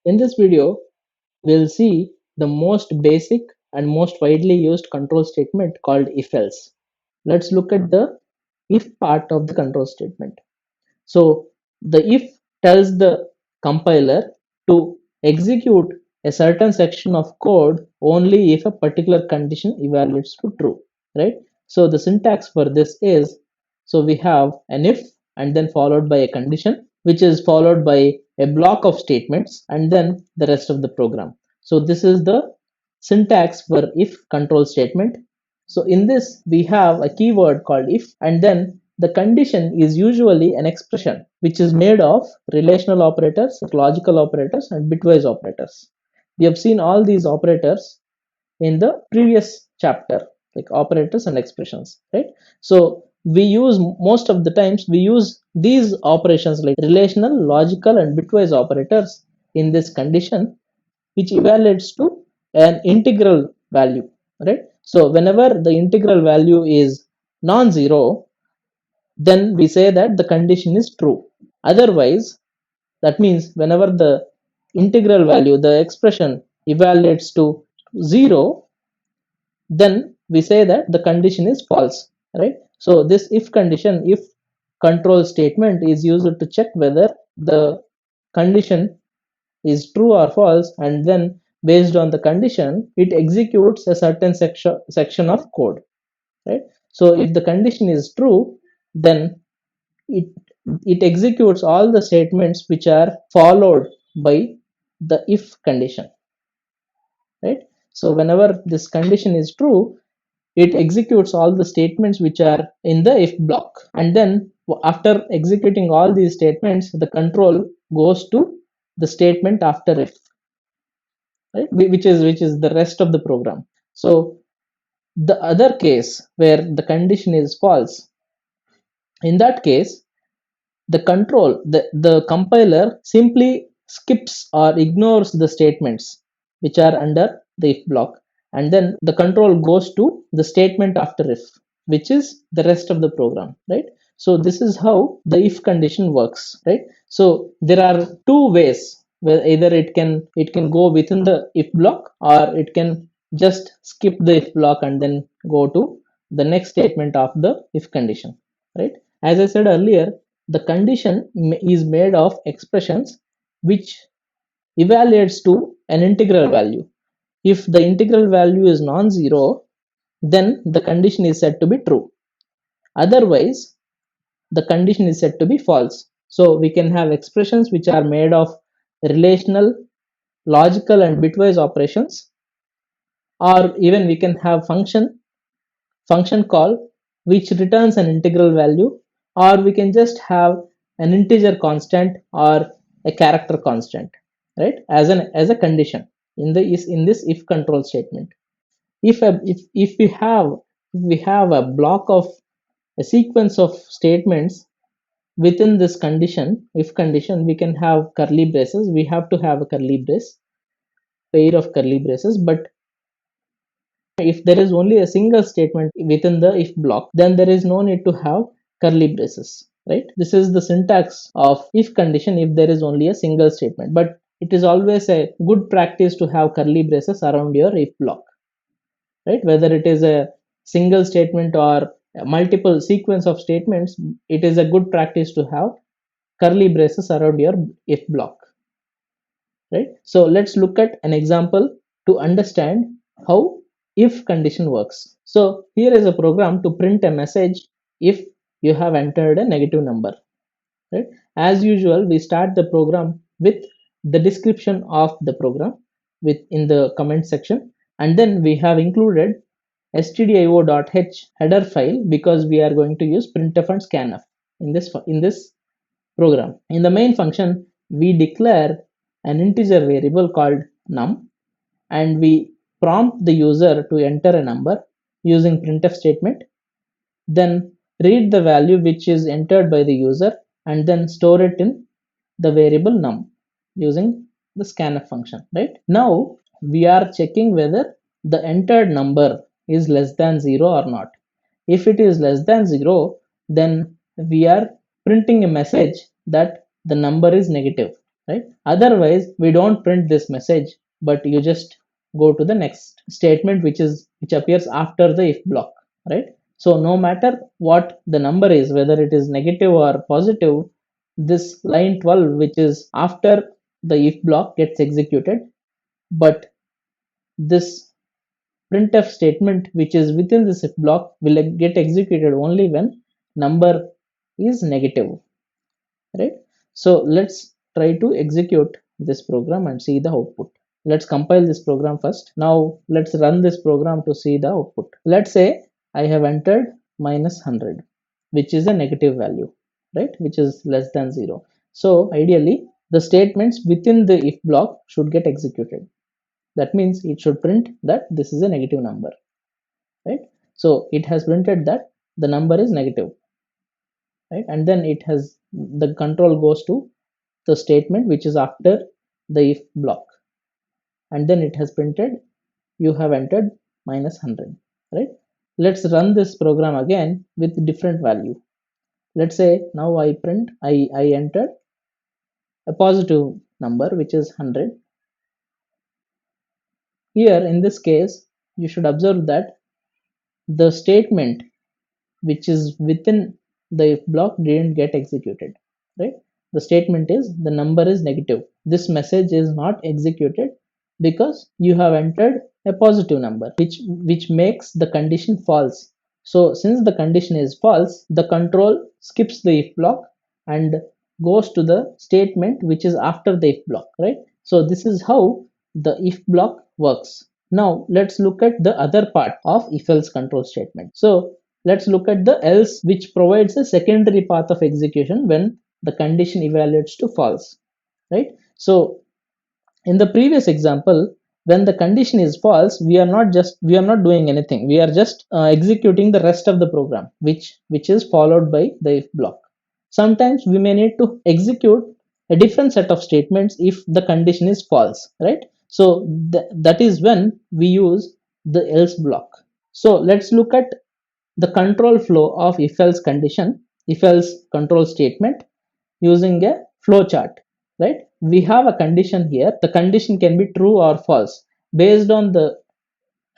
In this video, we'll see the most basic and most widely used control statement called if-else. Let's look at the if part of the control statement. So the if tells the compiler to execute a certain section of code only if a particular condition evaluates to true, right? So the syntax for this is, so we have an if and then followed by a condition, which is followed by a block of statements and then the rest of the program. So this is the syntax for if control statement. So in this we have a keyword called if, and then the condition is usually an expression which is made of relational operators, logical operators, and bitwise operators. We have seen all these operators in the previous chapter, like operators and expressions, right? So we use, most of the times we use these operations like relational, logical, and bitwise operators in this condition, which evaluates to an integral value, right? So whenever the integral value is non-zero, then we say that the condition is true. Otherwise, that means whenever the integral value, the expression evaluates to 0, then we say that the condition is false, right? So this if condition, if control statement is used to check whether the condition is true or false, and then based on the condition it executes a certain section of code, right? So if the condition is true, then it it executes all the statements which are followed by the if condition, right? So whenever this condition is true, it executes all the statements which are in the if block, and then after executing all these statements, the control goes to the statement after if, right? Which is the rest of the program. So the other case where the condition is false, in that case the compiler simply skips or ignores the statements which are under the if block, and then the control goes to the statement after if, which is the rest of the program, right? So this is how the if condition works, right? So there are two ways where either it can go within the if block, or it can just skip the if block and then go to the next statement of the if condition, right? As I said earlier, the condition is made of expressions which evaluates to an integral value. If the integral value is non-zero, then the condition is said to be true. Otherwise, the condition is said to be false. So we can have expressions which are made of relational, logical, and bitwise operations, or even we can have function call which returns an integral value, or we can just have an integer constant or a character constant, right, as a condition in this if control statement. If we have a block of a sequence of statements within this condition, if condition, we can have curly braces. We have to have a curly brace, pair of curly braces. But if there is only a single statement within the if block, then there is no need to have curly braces, right? This is the syntax of if condition if there is only a single statement. But it is always a good practice to have curly braces around your if block, right? Whether it is a single statement or a multiple sequence of statements, it is a good practice to have curly braces around your if block, right? So let's look at an example to understand how if condition works. So here is a program to print a message if you have entered a negative number, right? As usual, we start the program with the description of the program in the comment section, and then we have included stdio.h header file because we are going to use printf and scanf in this program. In the main function, we declare an integer variable called num, and we prompt the user to enter a number using printf statement, then read the value which is entered by the user, and then store it in the variable num using the scanf function, right? Now we are checking whether the entered number is less than 0 or not. If it is less than 0, then we are printing a message that the number is negative, right? Otherwise we don't print this message, but you just go to the next statement which appears after the if block, right? So no matter what the number is, whether it is negative or positive, this line 12 which is after the if block gets executed, but this printf statement which is within this if block will get executed only when number is negative, right? So let's try to execute this program and see the output. Let's compile this program first. Now let's run this program to see the output. Let's say I have entered minus 100, which is a negative value, right? Which is less than 0. So ideally the statements within the if block should get executed. That means it should print that this is a negative number, right? So it has printed that the number is negative, right? And then it has the control goes to the statement which is after the if block, and then it has printed you have entered minus 100, right? Let's run this program again with different value. Let's say now I entered a positive number which is 100. Here in this case you should observe that the statement which is within the if block didn't get executed, right? The statement is the number is negative. This message is not executed because you have entered a positive number, which makes the condition false. So since the condition is false, the control skips the if block and goes to the statement which is after the if block, right? So this is how the if block works. Now let's look at the other part of if else control statement. So let's look at the else, which provides a secondary path of execution when the condition evaluates to false, right? So in the previous example, when the condition is false, we are not doing anything. We are just executing the rest of the program, which is followed by the if block. Sometimes we may need to execute a different set of statements if the condition is false, right? So that is when we use the else block. So let's look at the control flow of if else condition, if else control statement using a flow chart, right? We have a condition here. The condition can be true or false. Based on the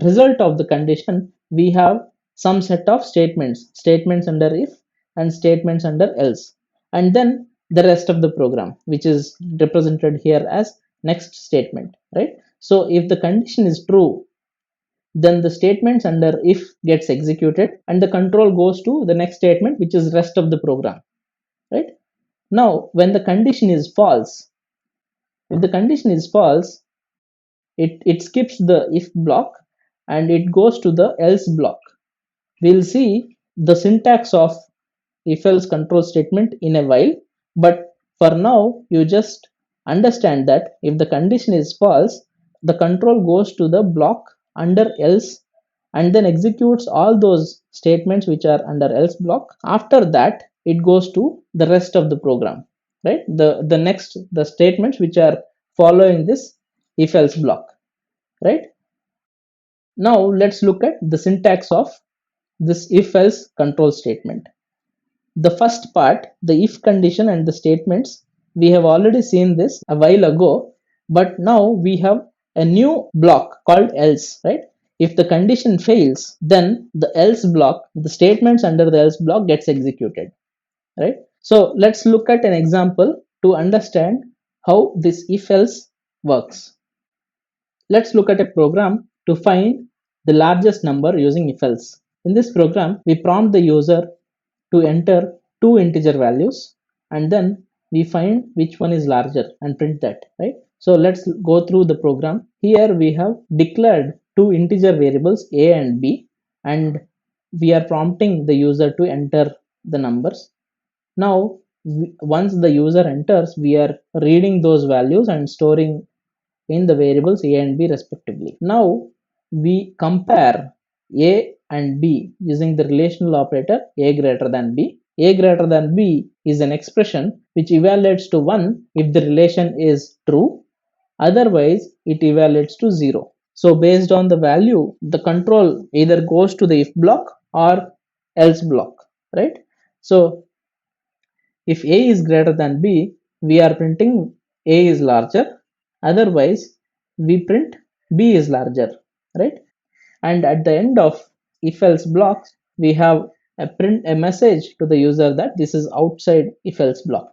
result of the condition, we have some set of statements under if and statements under else, and then the rest of the program, which is represented here as next statement, right? So if the condition is true, then the statements under if gets executed and the control goes to the next statement, which is rest of the program, right? Now when the condition is false, if the condition is false, it skips the if block and it goes to the else block. We'll see the syntax of if else control statement in a while, but for now you just understand that if the condition is false, the control goes to the block under else and then executes all those statements which are under else block. After that it goes to the rest of the program, right? The statements which are following this if else block, right? Now let's look at the syntax of this if else control statement. The first part, the if condition and the statements, we have already seen this a while ago, but now we have a new block called else, right? If the condition fails, then the else block, the statements under the else block gets executed, right? So let's look at an example to understand how this if else works. Let's look at a program to find the largest number using if else. In this program, we prompt the user to enter two integer values and then we find which one is larger and print that, right? So let's go through the program. Here we have declared two integer variables a and b, and we are prompting the user to enter the numbers. Now once the user enters, we are reading those values and storing in the variables a and b respectively. Now we compare a and b using the relational operator a greater than b. A greater than b is an expression which evaluates to 1 if the relation is true, otherwise it evaluates to 0. So based on the value, the control either goes to the if block or else block, right? So if a is greater than b, we are printing A is larger, otherwise we print B is larger, right? And at the end of if else blocks, we have a message to the user that this is outside if else block,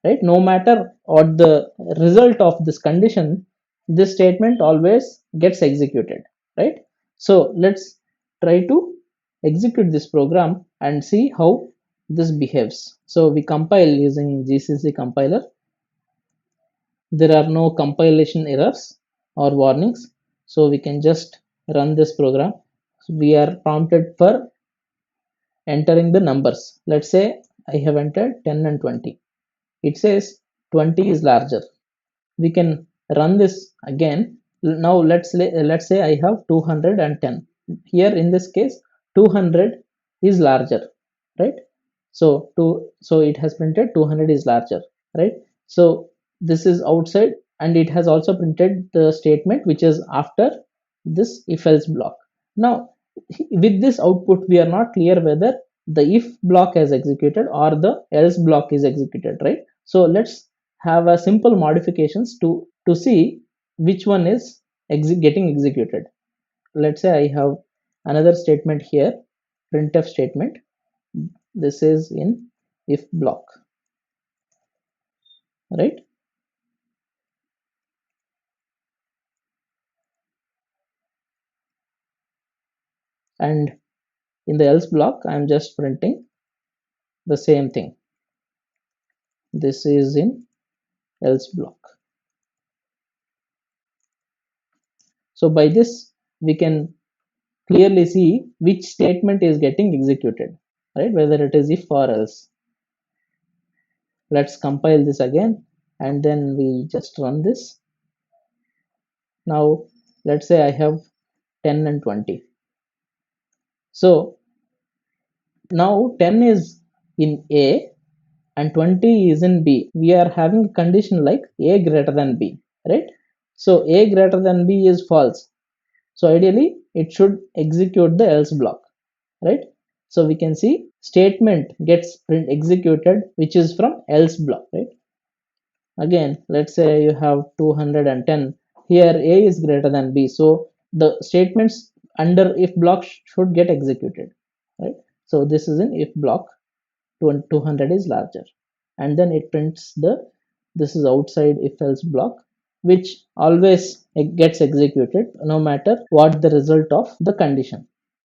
right? No matter what the result of this condition, this statement always gets executed, right? So let's try to execute this program and see how this behaves. So we compile using GCC compiler. There are no compilation errors or warnings, so we can just run this program. We are prompted for entering the numbers. Let's say I have entered 10 and 20. It says 20 is larger. We can run this again. Now let's say I have 210. Here in this case 200 is larger, right? So it has printed 200 is larger, right? So this is outside, and it has also printed the statement which is after this if else block. Now with this output we are not clear whether the if block has executed or the else block is executed, right? So let's have a simple modifications to see which one is getting executed. Let's say I have another statement here, printf statement. This is in if block, right? And in the else block I'm just printing the same thing. This is in else block. So by this we can clearly see which statement is getting executed, right? Whether it is if or else. Let's compile this again and then we just run this. Now let's say I have 10 and 20. So now 10 is in A and 20 is in B. We are having a condition like A greater than B, right? So A greater than B is false. So ideally it should execute the else block, right? So we can see statement gets print executed which is from else block, right? Again, let's say you have 210. Here A is greater than B. So the statements under if block should get executed, right? So this is an if block, 200 is larger. And then it prints this is outside if else block, which always gets executed no matter what the result of the condition.